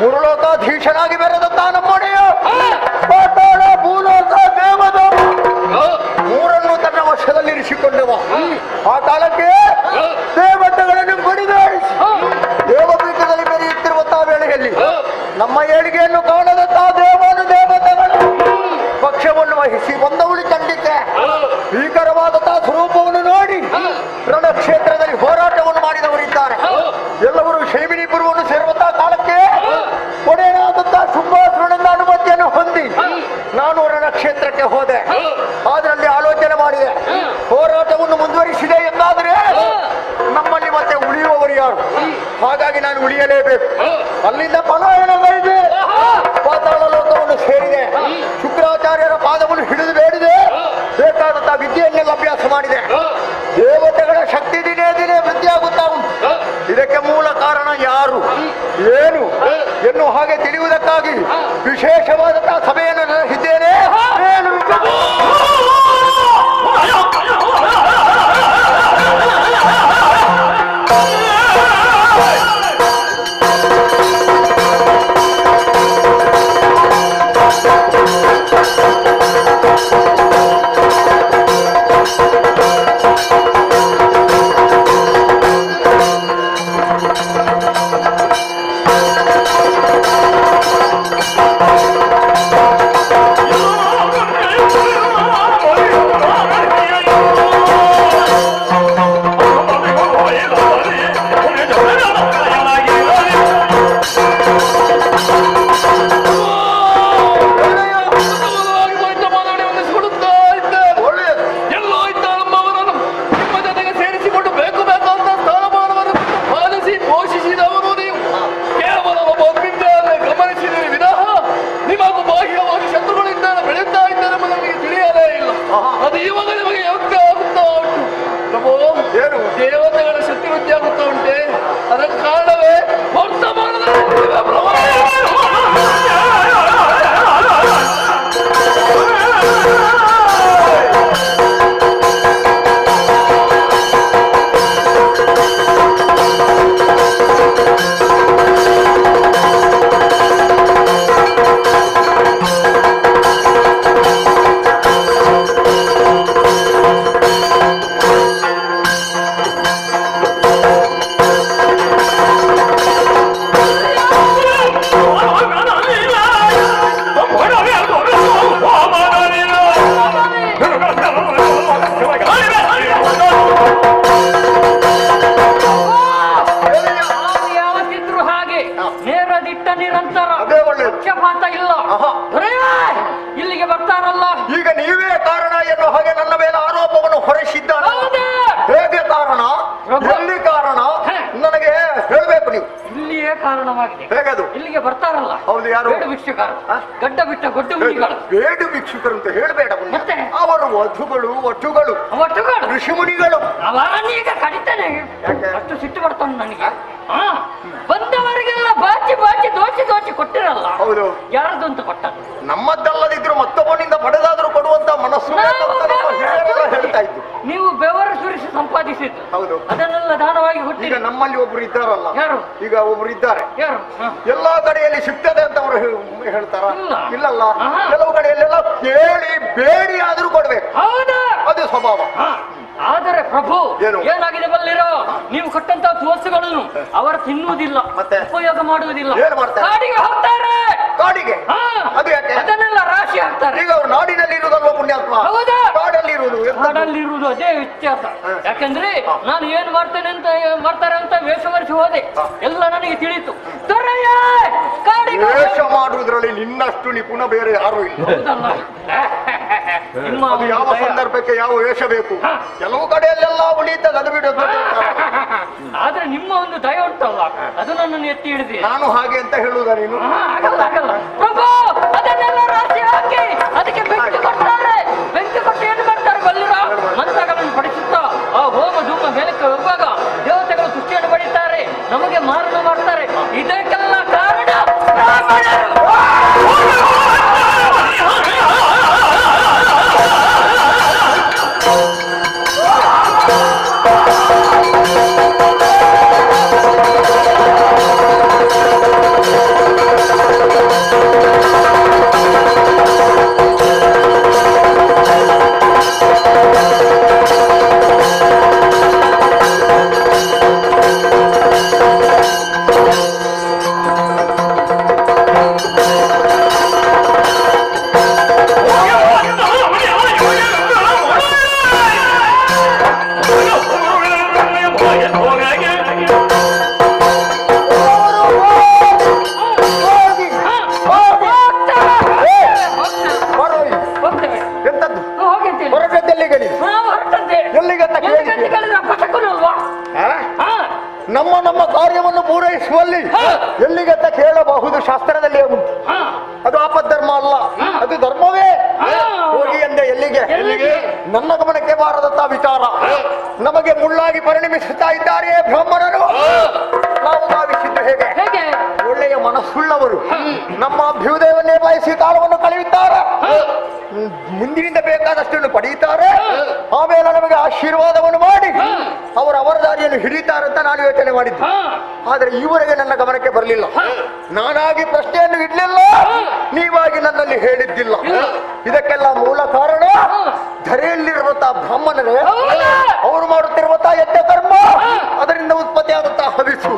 ಮುರುಳೋಕಾಧೀಶನಾಗಿ ಬೆರೆದಂತ ನಮ್ಮೊಡೆಯ ಪಾತಾಳ ಭೂಲೋಕ ದೇವದ ಮೂರನ್ನು ತನ್ನ ವಶದಲ್ಲಿರಿಸಿಕೊಂಡವ. ಆ ಕಾಲಕ್ಕೆ ದೇವತೆಗಳನ್ನು ಬಡಿದಾಡಿಸಿ ದೇವಪೀಠದಲ್ಲಿ ಮೆರೆಯುತ್ತಿರುವಂತಹ ವೇಳೆಯಲ್ಲಿ ನಮ್ಮ ಏಳಿಗೆಯನ್ನು ಕಾಣದಂತಹ ದೇವತೆಗಳು ಪಕ್ಷವನ್ನು ವಹಿಸಿ ಒಂದವಳಿ ಖಂಡಿತ ಭೀಕರವಾದಂತಹ ಸ್ವರೂಪವನ್ನು ನೋಡಿ ರಣಕ್ಷೇತ್ರದಲ್ಲಿ ಹೋರಾಟವನ್ನು ಮಾಡಿದವರಿದ್ದಾರೆ. ಎಲ್ಲವರು ಶೈವಿನಿ ಪುರವನ್ನು ಸೇರುವಂತಹ ಕಾಲಕ್ಕೆ ಒಡೆಯನಾದಂತಹ ಶುಂಭಾಸುರನಿಂದ ಅನುಮತಿಯನ್ನು ಹೊಂದಿ ನಾನು ರಣಕ್ಷೇತ್ರಕ್ಕೆ ಹೋದೆ. ಅದರಲ್ಲಿ ಆಲೋಚನೆ ಮಾಡಿದೆ, ಹೋರಾಟವನ್ನು ಮುಂದುವರಿಸಿದೆ ಎಂದಾದರೆ ನಮ್ಮಲ್ಲಿ ಮತ್ತೆ ಉಳಿಯುವವರು ಯಾರು? ಹಾಗಾಗಿ ನಾನು ಉಳಿಯಲೇಬೇಕು. ಅಲ್ಲಿಂದ ಪಲಾಯನಗೈದೆ, ಪಾತಾಳ ಲೋಕವನ್ನು ಸೇರಿದೆ, ಶುಕ್ರಾಚಾರ್ಯರ ಪಾದವನ್ನು ಹಿಡಿದು ಬೇಡಿದೆ, ಬೇಕಾದಂತಹ ವಿದ್ಯೆಯನ್ನೆಲ್ಲ ಅಭ್ಯಾಸ ಮಾಡಿದೆ. ದೇವತೆಗಳ ಶಕ್ತಿ ದಿನೇ ದಿನೇ ವೃದ್ಧಿಯಾಗುತ್ತಾ ಉಂಟು. ಇದಕ್ಕೆ ಮೂಲ ಕಾರಣ ಯಾರು ಏನು ಎನ್ನುವ ಹಾಗೆ ತಿಳಿಯುವುದಕ್ಕಾಗಿ ವಿಶೇಷವಾದಂತಹ ಸಭೆಯನ್ನು ನಡೆಸಿದ್ದೇನೆ. ಆರಂಭವಾಗಿದೆ. ಹೇಗದು? ಇಲ್ಲಿಗೆ ಬರ್ತಾರಲ್ಲ, ಹೌದು, ಯಾರು? ಬೇಡು ಭಿಕ್ಷುಕರು, ಗಡ್ಡ ಬಿಟ್ಟ ಗೊಡ್ಡು ಮುನಿಗಳು. ಬೇಡು ಭಿಕ್ಷುಕರು ಅಂತ ಹೇಳಬೇಡ, ಮತ್ತೆ ಅವರು ವಧುಗಳು, ಒಟ್ಟುಗಳು, ಋಷಿಮುನಿಗಳು. ಅವರನ್ನೀಗ ಕಡಿತಾನೆ. ಯಾಕೆ? ಅಷ್ಟು ಸಿಟ್ಟು ಬರ್ತಾನೆ ನನಗೆ. ಬಂದವರಿಗೆಲ್ಲ ಬಾಚಿ ಬಾಚಿ ದೋಚಿ ದೋಚಿ ಕೊಟ್ಟಿರಲ್ಲ. ಹೌದು, ಯಾರದು ಅಂತ ಕೊಟ್ಟ? ನಮ್ಮದ್ದಲ್ಲದಿದ್ರು ಮತ್ತೊಬ್ಬನಿಂದ ಪಡೆದಾದ್ರೂ ಕೊಡುವಂತ ಮನಸ್ಸು ಹೇಳ್ತಾ ಇದ್ದು. ನೀವು ಬೆವರು ಸುರಿಸಿ ಸಂಪಾದಿಸಿದ್ದು. ಹೌದು, ಅದನ್ನೆಲ್ಲ ದಾನವಾಗಿ ಹುಟ್ಟಿ. ಈಗ ನಮ್ಮಲ್ಲಿ ಒಬ್ರು ಇದ್ದಾರಲ್ಲ. ಯಾರು? ಈಗ ಒಬ್ರು ಇದ್ದಾರೆ. ಯಾರು? ಎಲ್ಲಾ ಕಡೆಯಲ್ಲಿ ಸಿಗ್ತದೆ ಅಂತ ಅವರು ಹೇಳ್ತಾರ? ಇಲ್ಲಲ್ಲ, ಆಹಾ. ಕೆಲವು ಕಡೆಯಲ್ಲೆಲ್ಲ ಕೇಳಿ ಬೇಡಿ ಆದ್ರೂ ಕೊಡ್ಬೇಕು. ಹೌದಾ? ಅದು ಸ್ವಭಾವ. ಆದರೆ ಪ್ರಭು ಏನು? ಏನಾಗಿದೆ ಬಲ್ಲಿರೋ, ನೀವು ಕೊಟ್ಟಂತ ವಸ್ತುಗಳನ್ನು ಅವರು ತಿನ್ನುವುದಿಲ್ಲ, ಮತ್ತೆ ಉಪಯೋಗ ಮಾಡುವುದಿಲ್ಲ. ಏನು ಮಾಡ್ತಾರೆ? ಕಾಡಿಗೆ ಹೋಗ್ತಾರೆ. ಕಾಡಿಗೆ? ಅದು ಯಾಕೆ? ಅದನ್ನೆಲ್ಲ ರಾಶಿ ಹಾಕ್ತಾರೆ. ಈಗ ಅವರು ನಾಡಿನಲ್ಲಿ ಇರುವುದಲ್ವ ಪುಣ್ಯಾತ್ಮ? ಹೌದಾ? ಕಾಡಲ್ಲಿ ಇರುವುದು. ಕಾಡಲ್ಲಿರುವುದು ಅದೇ ವ್ಯತ್ಯಾಸ. ಯಾಕಂದ್ರೆ ನಾನು ಏನು ಮಾಡ್ತೇನೆ ಅಂತ ಮಾಡ್ತಾರೆ ಅಂತ ವೇಷವರ್ಷಿ ಹೋದೆ, ಎಲ್ಲ ನನಗೆ ತಿಳಿಯಿತು. ದೊರೆಯ ಕಾಡಿಗೆ ವೇಷ ಮಾಡುವುದರಲ್ಲಿ ನಿನ್ನಷ್ಟು ನಿಪುಣ ಬೇರೆ ಯಾರು ಇಲ್ಲ. ಹೌದಲ್ಲ? ನಿಮ್ಮ ಅದು ಯಾವ ದಯ. ಸಂದರ್ಭಕ್ಕೆ ಯಾವ ವೇಷ ಬೇಕು. ಕೆಲವು ಕಡೆಯಲ್ಲೆಲ್ಲ ಉಳಿತದೆ, ಅದು ಬಿಡೋದು. ಆದ್ರೆ ನಿಮ್ಮ ಒಂದು ದಯ ಉಂಟಲ್ಲ, ಅದು ನನ್ನನ್ನು ಎತ್ತಿ ಹಿಡಿದಿ. ನಾನು ಹಾಗೆ ಅಂತ ಹೇಳುವುದ ನೀನು? ಆಗಲ್ಲ ಆಗಲ್ಲ ಪ್ರಭು, ಅದನ್ನೆಲ್ಲ ರಾಶಿ ಹಾಕಿ ಅದಕ್ಕೆ ಬೆಂಕಿ ಕೊಡ್ತಾರೆ. ಬೆಂಕಿ ಕೊಟ್ಟು ಏನು ಮಾಡ್ತಾರೆ ಬಲ್ಲಿರ? ಮಂತ್ರಗಳನ್ನು ಪಡಿಸುತ್ತಾ ಆ ಹೋಮ ಧೂಮ ಮೇಲಕ್ಕೆ ಹೋಗುವಾಗ ದೇವತೆಗಳು ತುಷ್ಟಿಯನ್ನು ಪಡಿತಾರೆ, ನಮಗೆ ಮಾರಣ ಮಾಡ್ತಾರೆ. ಇದಕ್ಕೆಲ್ಲ ಕಾರಣ ಬ್ರಾಹ್ಮಣರು. ನಮ್ಮ ನಮ್ಮ ಕಾರ್ಯವನ್ನು ಪೂರೈಸುವಲ್ಲಿ ಎಲ್ಲಿಗಂತ ಕೇಳಬಹುದು. ಶಾಸ್ತ್ರದಲ್ಲಿ ಉಂಟು. ಅದು ಆಪದ್ಧರ್ಮ ಅಲ್ಲ, ಅದು ಧರ್ಮವೇ. ಹೋಗಿ ಎಂದ ಎಲ್ಲಿಗೆ? ನನ್ನ ಗಮನಕ್ಕೆ ಬಾರದಂತ ವಿಚಾರ. ನಮಗೆ ಮುಳ್ಳಾಗಿ ಪರಿಣಮಿಸುತ್ತಾ ಇದ್ದಾರೆ ಬ್ರಾಹ್ಮಣರು. ನಾವು ಭಾವಿಸಿದ್ದು ಹೇಗೆ? ಒಳ್ಳೆಯ ಮನಸ್ಸುಳ್ಳವರು ನಮ್ಮ ಅಭ್ಯುದಯವನ್ನೇ ಬಯಸಿ ಕಾಲವನ್ನು ಕಳೆಯುತ್ತಾರೆ. ಮುಂದಿನಿಂದ ಬೇಕಾದಷ್ಟನ್ನು ಪಡೆಯುತ್ತಾರೆ. ಆಮೇಲೆ ನಮಗೆ ಆಶೀರ್ವಾದವನ್ನು ಮಾಡಿ ಅವರ ದಾರಿಯನ್ನು ಹಿಡಿತಾರೆ ಅಂತ ನಾನು ಯೋಚನೆ ಮಾಡಿದ್ದೆ. ಆದರೆ ಈವರೆಗೆ ನನ್ನ ಗಮನಕ್ಕೆ ಬರಲಿಲ್ಲ. ನಾನಾಗಿ ಪ್ರಶ್ನೆಯನ್ನು ಇಡ್ಲಿಲ್ಲ, ನೀವಾಗಿ ನನ್ನಲ್ಲಿ ಹೇಳಿದ್ದಿಲ್ಲ. ಇದಕ್ಕೆಲ್ಲ ಮೂಲ ಕಾರಣ ಧರೆಯಲ್ಲಿರುವಂತಹ ಬ್ರಾಹ್ಮಣರೇ, ಅವರು ಮಾಡುತ್ತಿರುವಂತಹ ಯಜ್ಞ ಕರ್ಮ, ಅದರಿಂದ ಉತ್ಪತ್ತಿಯಾದಂತಹ ಹವಿಸು,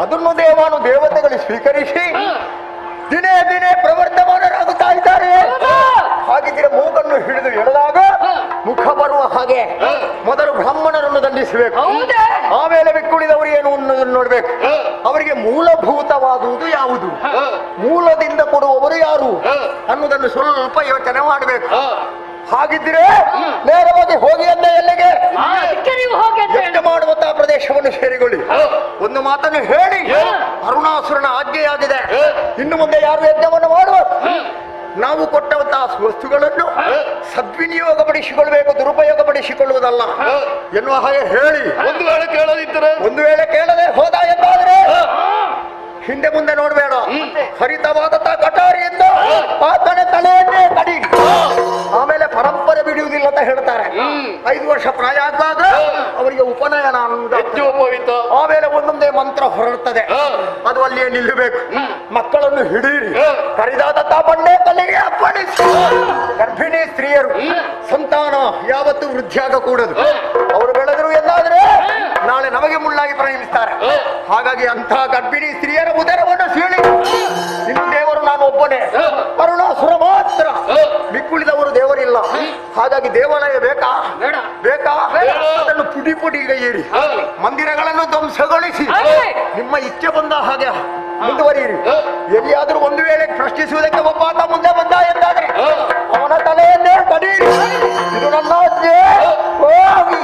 ಅದನ್ನು ದೇವತೆಗಳು ಸ್ವೀಕರಿಸಿ ದಿನೇ ದಿನೇ ಪ್ರವರ್ಧಮಾನರಾಗುತ್ತಾ ಇದ್ದಾರೆ. ಹಾಗಿದ್ರೆ ಮೂಗನ್ನು ಹಿಡಿದು ಎಳೆದಾಗ ಮುಖ ಬರುವ ಹಾಗೆ ಮೊದಲು ಬ್ರಾಹ್ಮಣರನ್ನು ದಂಡಿಸಬೇಕು. ಆಮೇಲೆ ಬಿಕ್ಕುಳಿದವರು ಏನು ಅನ್ನೋದನ್ನು ನೋಡ್ಬೇಕು. ಅವರಿಗೆ ಮೂಲಭೂತವಾದುದು ಯಾವುದು, ಮೂಲದಿಂದ ಕೊಡುವವರು ಯಾರು ಅನ್ನೋದನ್ನು ಸ್ವಲ್ಪ ಯೋಚನೆ ಮಾಡಬೇಕು. ಹಾಗಿದ್ರೆ ನೇರವಾಗಿ ಹೋಗಿ ಅಂದ ಎಲ್ಲಿಗೆ? ಯಜ್ಞ ಮಾಡುವಂತಹ ಪ್ರದೇಶವನ್ನು ಸೇರಿಕೊಳ್ಳಿ. ಒಂದು ಮಾತನ್ನು ಹೇಳಿ, ಅರುಣಾಸುರನ ಆಜ್ಞೆಯಾಗಿದೆ, ಇನ್ನು ಮುಂದೆ ಯಾರು ಯಜ್ಞವನ್ನು ಮಾಡುವ ನಾವು ಕೊಟ್ಟಂತಹ ವಸ್ತುಗಳನ್ನು ಸದ್ವಿನಿಯೋಗ ಪಡಿಸಿಕೊಳ್ಳಬೇಕು, ದುರುಪಯೋಗ ಪಡಿಸಿಕೊಳ್ಳುವುದಲ್ಲ ಎನ್ನುವ ಹಾಗೆ ಹೇಳಿ, ಒಂದು ವೇಳೆ ಕೇಳದೆ ಹೋದ ಎಂದಾದ್ರೆ ಹಿಂದೆ ಮುಂದೆ ನೋಡಬೇಡ. ಹರಿತವಾದಂತ ಕಟಾರಿಯಿಂದ ಆತನ ತಲೆಯನ್ನೇ ಕಡಿ. ಆಮೇಲೆ ಪರಂಪರೆ ಬಿಡುವುದಿಲ್ಲ ಅಂತ ಹೇಳ್ತಾರೆ. 5 ವರ್ಷ ಪ್ರಾಯ ಆಗುವಾಗ ಅವರಿಗೆ ಉಪನಯನ ಅನ್ನೋದು, ಆಮೇಲೆ ಒಂದೊಂದೇ ಮಂತ್ರ ಹೊರಡ್ತದೆ, ಅದು ಅಲ್ಲಿಯೇ ನಿಲ್ಲಬೇಕು. ಮಕ್ಕಳನ್ನು ಹಿಡೀರಿ, ಕರಿದಾದಂತ ಬಂಡೆ ಕಲ್ಲಿಗೆ ಅಪ್ಪಣಿಸಿ. ಗರ್ಭಿಣಿ ಸ್ತ್ರೀಯರು ಸಂತಾನ ಯಾವತ್ತೂ ವೃದ್ಧಿಯಾಗಕೂಡದು. ಅವರು ಬೆಳೆದರು ಎಂದಾದ್ರೆ ನಾಳೆ ನಮಗೆ ಮುಳ್ಳಾಗಿ ಪರಿಣಮಿಸ್ತಾರೆ. ಹಾಗಾಗಿ ಅಂತಹ ಗರ್ಭಿಣಿ ಸ್ತ್ರೀಯರ ಉದರವನ್ನು ಸೀಳಿ ಇನ್ನು ದೇವರು ನಾನು ಒಬ್ಬನೇ, ಅರುಣಾಸುರ ಮಾತ್ರ, ಬಿಕ್ಕುಳಿದವರು ದೇವರಿಲ್ಲ. ಹಾಗಾಗಿ ದೇವಾಲಯ ಬೇಕಾ ಬೇಕಾ? ಅದನ್ನು ಪುಡಿ ಪುಡಿಗೆ ಏರಿ ಮಂದಿರಗಳನ್ನು ಧ್ವಂಸಗೊಳಿಸಿ ನಿಮ್ಮ ಇಚ್ಛೆ ಬಂದ ಹಾಗೆ ಮುಂದುವರಿಯಿರಿ. ಎಲ್ಲಿಯಾದರೂ ಒಂದು ವೇಳೆ ಪ್ರಶ್ನಿಸುವುದಕ್ಕೆ ಒಬ್ಬಾತ ಮುಂದೆ ಬಂದ ಎಂದಾದ್ರೆ ಅವನ ತಲೆಯನ್ನೇ ಕಡೀರಿ. ಇದು ನನ್ನ ಆಜ್ಞೆ. ಹೋಗಿ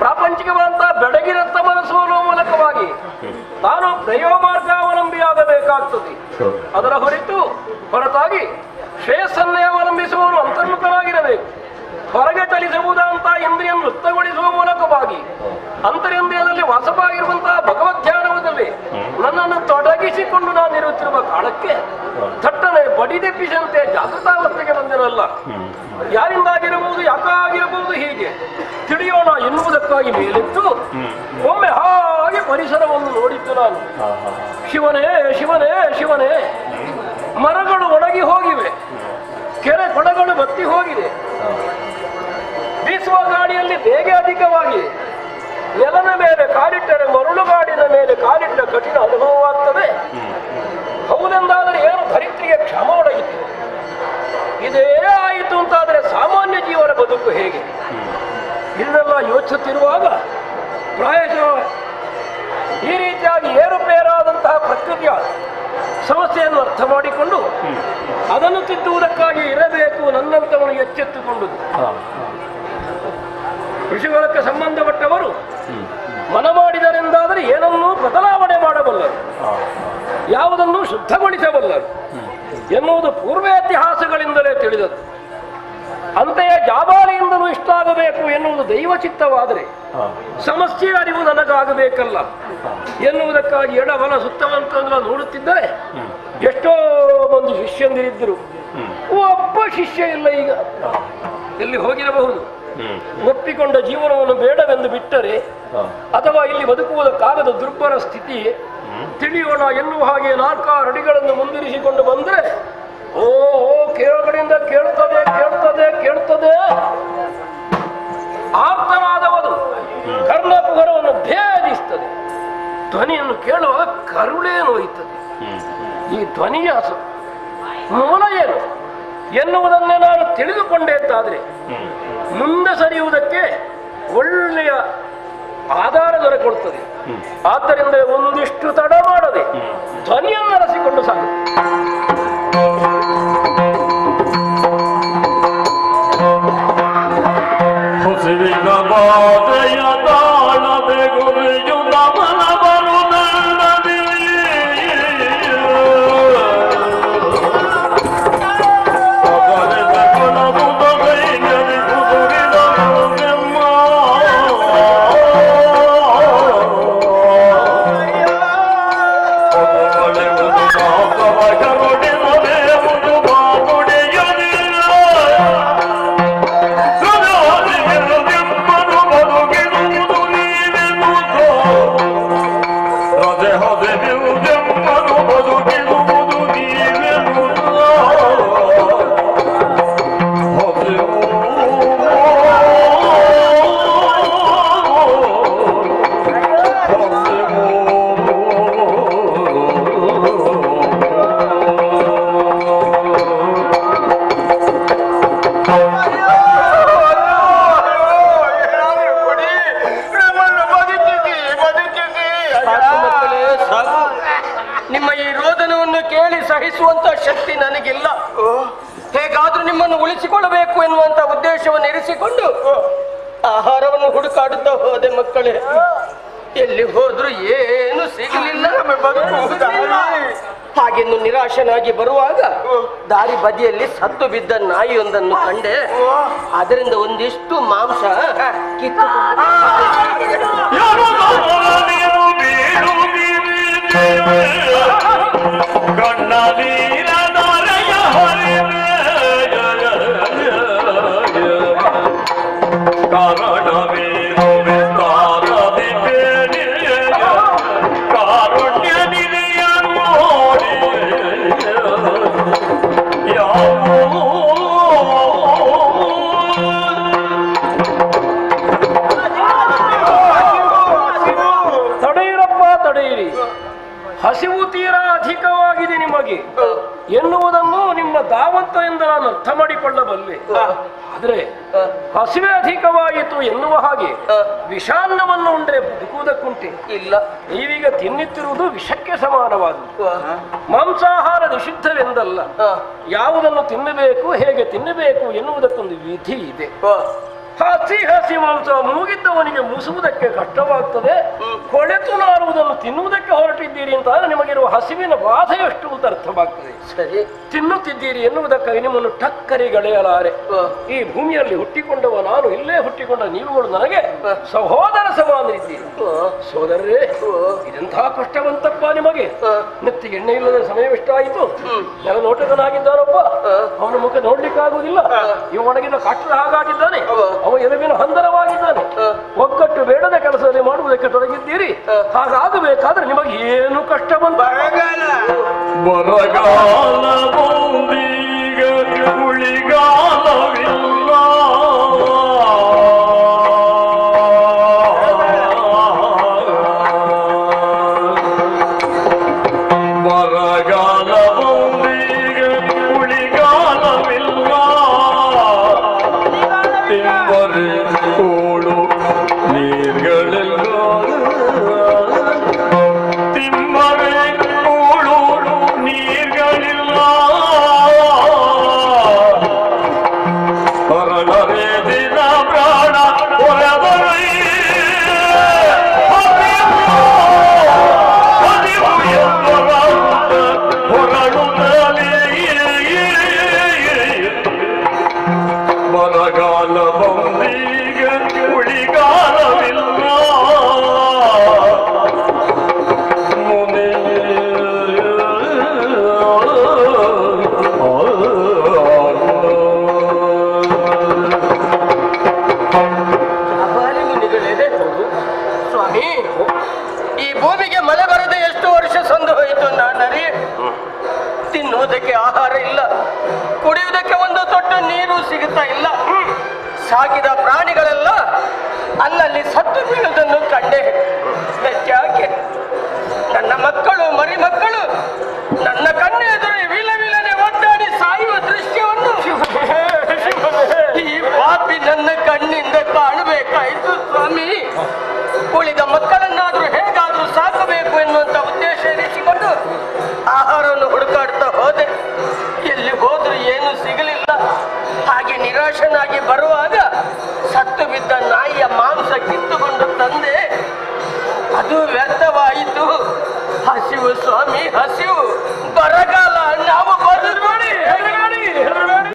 ಪ್ರಾಪಂಚಿಕವಂತ ಬೆಡಗಿರತ್ತ ಮನಸ್ಸುವ ಮೂಲಕವಾಗಿ ತಾನು ಪ್ರಯೋಮಾರ್ಗಾವಲಂಬಿಯಾಗಬೇಕಾಗ್ತದೆ. ಅದರ ಹೊರತಾಗಿ ಶ್ರೇಯಸ್ಸನ್ನೇ ಅವಲಂಬಿಸುವವನು ಅಂತರ್ಮುಖನಾಗಿರಬೇಕು. ಹೊರಗೆ ಚಲಿಸುವುದಂತ ಇಂದ್ರಿಯ ನೃತ್ಯಗೊಳಿಸುವ ಮೂಲಕವಾಗಿ ಅಂತರಿಂದ್ರಿಯದಲ್ಲಿ ವಾಸವಾಗಿರುವಂತಹ ಭಗವದ್ ಧ್ಯಾನವದಲ್ಲಿ ನನ್ನನ್ನು ತೊಡಗಿಸಿಕೊಂಡು ನಾನಿರುತ್ತಿರುವ ಕಾಲಕ್ಕೆ ಥಟ್ಟನೆ ಬಡಿದೆಪ್ಪಿಸಂತೆ ಜಾಗೃತಾವಸ್ಥೆಗೆ ಬಂದಿರಲ್ಲ. ಯಾರಿಂದಾಗಿರಬಹುದು, ಯಾಕಾಗಿರಬಹುದು, ಹೀಗೆ ತಿಳಿಯೋಣ ಎನ್ನುವುದಕ್ಕಾಗಿ ಮೇಲೆತ್ತು ಒಮ್ಮೆ ಹಾಗೆ ಪರಿಸರವನ್ನು ನೋಡಿದ್ದು ನಾನು. ಶಿವನೇ ಶಿವನೇ ಶಿವನೇ, ಮರಗಳು ಒಣಗಿ ಹೋಗಿವೆ, ಕೆರೆ ಕೊಳಗಳು ಬತ್ತಿ ಹೋಗಿದೆ, ಬೀಸುವ ಗಾಡಿಯಲ್ಲಿ ಬೇಗೆ ಅಧಿಕವಾಗಿದೆ, ನೆಲದ ಮೇಲೆ ಕಾಲಿಟ್ಟರೆ ಮರಳುಗಾಡಿನ ಮೇಲೆ ಕಾಲಿಟ್ಟ ಕಠಿಣ ಅನುಭವವಾಗ್ತದೆ. ಹೌದೆಂದಾದರೆ ಏನು ಧರಿತ್ರಿಗೆ ಕ್ಷಮ ಒಡಗಿದೆ. ಇದೇ ಆಯಿತು ಅಂತಾದರೆ ಸಾಮಾನ್ಯ ಜೀವನ ಬದುಕು ಹೇಗೆ? ಇದನ್ನೆಲ್ಲ ಯೋಚಿಸುತ್ತಿರುವಾಗ ಪ್ರಾಯಶಃ ಈ ರೀತಿಯಾಗಿ ಏರುಪೇರಾದಂತಹ ಪ್ರಕೃತಿಯ ಸಮಸ್ಯೆಯನ್ನು ಅರ್ಥ ಮಾಡಿಕೊಂಡು ಅದನ್ನು ತಿದ್ದುವುದಕ್ಕಾಗಿ ಇರಬೇಕು ನನ್ನಂತವನು ಎಚ್ಚೆತ್ತುಕೊಂಡುದು. ಋಷಿಗಳಿಗೆ ಸಂಬಂಧಪಟ್ಟವರು ಮನ ಮಾಡಿದರೆಂದಾದರೆ ಏನನ್ನೂ ಬದಲಾವಣೆ ಮಾಡಬಲ್ಲರು, ಯಾವುದನ್ನು ಶುದ್ಧಗೊಳಿಸಬಲ್ಲರು ಎನ್ನುವುದು ಪೂರ್ವೇತಿಹಾಸಗಳಿಂದಲೇ ತಿಳಿದದ್ದು. ಅಂತೆಯೇ ಜಾಬಾಲಿಯಿಂದಲೂ ಇಷ್ಟ ಆಗಬೇಕು ಎನ್ನುವುದು ದೈವಚಿತ್ತವಾದರೆ ಸಮಸ್ಯೆ ಅರಿವು ನನಗಾಗಬೇಕಲ್ಲ ಎನ್ನುವುದಕ್ಕಾಗಿ ಎಡಬಲ ಸುತ್ತವಂತ ನೋಡುತ್ತಿದ್ದರೆ ಎಷ್ಟೋ ಮಂದಿ ಶಿಷ್ಯಂದಿರಿದ್ದರು, ಒಬ್ಬ ಶಿಷ್ಯ ಇಲ್ಲ. ಈಗ ಎಲ್ಲಿ ಹೋಗಿರಬಹುದು? ಒಪ್ಪಿಕೊಂಡ ಜೀವನವನ್ನು ಬೇಡವೆಂದು ಬಿಟ್ಟರೆ ಅಥವಾ ಇಲ್ಲಿ ಬದುಕುವುದಕ್ಕಾಗದ ದುರ್ಬಲ ಸ್ಥಿತಿ ತಿಳಿಯೋಣ ಎನ್ನುವ ಹಾಗೆ 4 ಅಡಿಗಳನ್ನು ಮುಂದಿರಿಸಿಕೊಂಡು ಬಂದರೆ ಓ ಕೆಳಗಡೆಯಿಂದ ಕೇಳುತ್ತದೆ ಕೇಳುತ್ತದೆ ಕೇಳುತ್ತದೆ. ಆರ್ತನಾದವನು ಕರ್ಣಕುಹರವನ್ನು ಭೇದಿಸ್ತದೆ. ಧ್ವನಿಯನ್ನು ಕೇಳುವಾಗ ಕರುಳೇ ನೋಯುತ್ತದೆ. ಈ ಧ್ವನಿಯ ಮೂಲ ಏನು ಎನ್ನುವುದನ್ನೇ ನಾನು ತಿಳಿದುಕೊಂಡೇದ್ದಾದರೆ ಮುಂದೆ ಸರಿಯುವುದಕ್ಕೆ ಒಳ್ಳೆಯ ಆಧಾರ ದೊರಕುತ್ತದೆ. ಆದ್ದರಿಂದ ಒಂದಿಷ್ಟು ತಡ ಮಾಡದೆ ಧ್ವನಿಯನ್ನು ಅರಸಿಕೊಂಡು ಸಾಕು. Oh, ನನಗಿಲ್ಲ. ಹೇಗಾದ್ರೂ ನಿಮ್ಮನ್ನು ಉಳಿಸಿಕೊಳ್ಳಬೇಕು ಎನ್ನುವಂತ ಉದ್ದೇಶವನ್ನು ಇರಿಸಿಕೊಂಡು ಆಹಾರವನ್ನು ಹುಡುಕಾಡುತ್ತಾ ಹೋದೆ ಮಕ್ಕಳೇ. ಎಲ್ಲಿ ಹೋದ್ರು ಏನು ಸಿಗಲಿಲ್ಲ. ಹಾಗೆನ್ನು ನಿರಾಶನಾಗಿ ಬರುವಾಗ ದಾರಿ ಬದಿಯಲ್ಲಿ ಸತ್ತು ಬಿದ್ದ ನಾಯಿಯೊಂದನ್ನು ಕಂಡೆ. ಅದರಿಂದ ಒಂದಿಷ್ಟು ಮಾಂಸ ಕಿತ್ತು ಹಸಿವು ತೀರಾ ಅಧಿಕವಾಗಿದೆ ನಿಮಗೆ ಎನ್ನುವುದನ್ನು ನಿಮ್ಮ ದಾವಂತ ಎಂದು ನಾನು ಅರ್ಥ ಮಾಡಿಕೊಳ್ಳಬಲ್ಲೆ. ಆದ್ರೆ ಹಸಿವೆ ಅಧಿಕವಾಯಿತು ಎನ್ನುವ ಹಾಗೆ ವಿಷಾನ್ನವನ್ನು ಉಂಡ್ರೆ ಬದುಕುವುದಕ್ಕುಂಟೆ ಇಲ್ಲ. ನೀವೀಗ ತಿನ್ನುತ್ತಿರುವುದು ವಿಷಕ್ಕೆ ಸಮಾನವಾದುದು. ಮಾಂಸಾಹಾರ ನಿಷಿದ್ಧವೆಂದಲ್ಲ, ಯಾವುದನ್ನು ತಿನ್ನಬೇಕು, ಹೇಗೆ ತಿನ್ನಬೇಕು ಎನ್ನುವುದಕ್ಕೊಂದು ವಿಧಿ ಇದೆ. ಹಸಿ ಮಾಂಸ ಮೂಗಿದ್ದವನಿಗೆ ಮುಸುವುದಕ್ಕೆ ಕಷ್ಟವಾಗ್ತದೆ. ಕೊಳೆತು ನಾರುವುದನ್ನು ತಿನ್ನುವುದಕ್ಕೆ ಹೊರಟಿದ್ದೀರಿ ಅಂತ ಆದ್ರೆ ನಿಮಗಿರುವ ಹಸಿವಿನ ಬಾಧೆ ಎಷ್ಟು ಅಂತ ಅರ್ಥವಾಗ್ತದೆ. ಸರಿ, ತಿನ್ನುತ್ತಿದ್ದೀರಿ ಎನ್ನುವುದಕ್ಕಾಗಿ ನಿಮ್ಮನ್ನು ಟಕ್ಕರಿಗಳೆಯಲಾರೆ. ಈ ಭೂಮಿಯಲ್ಲಿ ಹುಟ್ಟಿಕೊಂಡವ ನಾನು, ಇಲ್ಲೇ ಹುಟ್ಟಿಕೊಂಡ ನೀವುಗಳು ನನಗೆ ಸಹೋದರ ಸಮಾನರಿದ್ದೀರಿ. ಸೋದರರೇ, ಇದೆಂಥ ಕಷ್ಟವಂತಪ್ಪ ನಿಮಗೆ. ನೆತ್ತಿಗೆ ಎಣ್ಣೆ ಇಲ್ಲದ ಸಮಯವೆಷ್ಟಾಯಿತು. ನೆಲನೋಟಕನಾಗಿದ್ದಾನೊಬ್ಬ, ಅವನ ಮುಖ ನೋಡ್ಲಿಕ್ಕಾಗುವುದಿಲ್ಲ. ಇವ ಒಣಗಿನ ಕಟ್ಟದ ಹಾಗಾಗಿದ್ದಾನೆ, ಅವ ಎಲುಬಿನ ಹಂದರವಾಗಿದ್ದಾನೆ. ಒಗ್ಗಟ್ಟು ಬೇಡದ ಕೆಲಸದಲ್ಲಿ ಮಾಡುವುದಕ್ಕೆ ತೊಡಗಿದ್ದೀರಿ. ಹಾಗಾಗಬೇಕಾದ್ರೆ ನಿಮಗೆ ಏನು ಕಷ್ಟ ಬಂದ ಉಳಿಗಾಲವಿಲ್ಲ. ಬರಗಾಲ ಬಂದೀಗ ಉಳಿಗಾಲವಿಲ್ಲ. ತಿಂಬರೆ ಕೋಳು ನೀರ್ಗಳೆಲ್ಲ, ತಿಂಬರೆ ಕೋಳು ನೀರ್ಗಳಿಲ್ಲ. ಹೊರಗರೆ ದಿನ ಪ್ರಾಣ ಹೊರಬರೈ ಹೊರಡುತ್ತಲೇ ಬರಗಾಲ ಬಂದೀಗ ಉಳಿಗಾಲವಿಲ್ಲ. ಮುನೆ ಸ್ವಾಮಿ, ಈ ಭೂಮಿಗೆ ಮಳೆ ಬರದೆ ಎಷ್ಟು ವರ್ಷ ಸಂದು ಹೋಯಿತು ನಾನರಿ. ತಿನ್ನುವುದಕ್ಕೆ ಆಹಾರ ಇಲ್ಲ, ಕುಡಿಯುವುದಕ್ಕೆ ಒಂದು ತೊಟ್ಟು ನೀರು ಸಿಗುತ್ತಾ ಇಲ್ಲ. ಸಾಕಿದ ಪ್ರಾಣಿಗಳೆಲ್ಲ ಅಲ್ಲಲ್ಲಿ ಸತ್ತು ಬೀಳುವುದನ್ನು ಕಂಡೆ. ಯಾಕೆ ನನ್ನ ಮಕ್ಕಳು, ಮರಿ ಮಕ್ಕಳು ನನ್ನ ಕಣ್ಣು ಎದುರು ವಿಲವಿಲನೆ ಒದ್ದಾಡಿ ಸಾಯುವ ದೃಶ್ಯವನ್ನು ಈ ಪಾಪಿ ನನ್ನ ಕಣ್ಣಿಂದ ಕಾಣಬೇಕಾಯಿತು. ಸ್ವಾಮಿ, ಉಳಿದ ಮಕ್ಕಳನ್ನಾದ್ರೂ ಹೇಗಾದ್ರೂ ಸಾಕಬೇಕು ಎನ್ನುವಂತ ಉದ್ದೇಶ ಇರಿಸಿಕೊಂಡು ಆಹಾರವನ್ನು ಹುಡುಕಾಡ್ತಾ ಹೋದೆ. ಎಲ್ಲಿ ಹೋದ್ರೂ ಏನು ಸಿಗಲಿಲ್ಲ. ಹಾಗೆ ನಿರಾಶನಾಗಿ ಬರುವಾಗ ಸತ್ತು ಬಿದ್ದ ನಾಯಿಯ ಮಾಂಸ ಕಿತ್ತುಕೊಂಡು ತಂದೆ. ಅದು ವ್ಯರ್ಥವಾಯಿತು. ಹಸಿವು ಸ್ವಾಮಿ, ಹಸಿವು.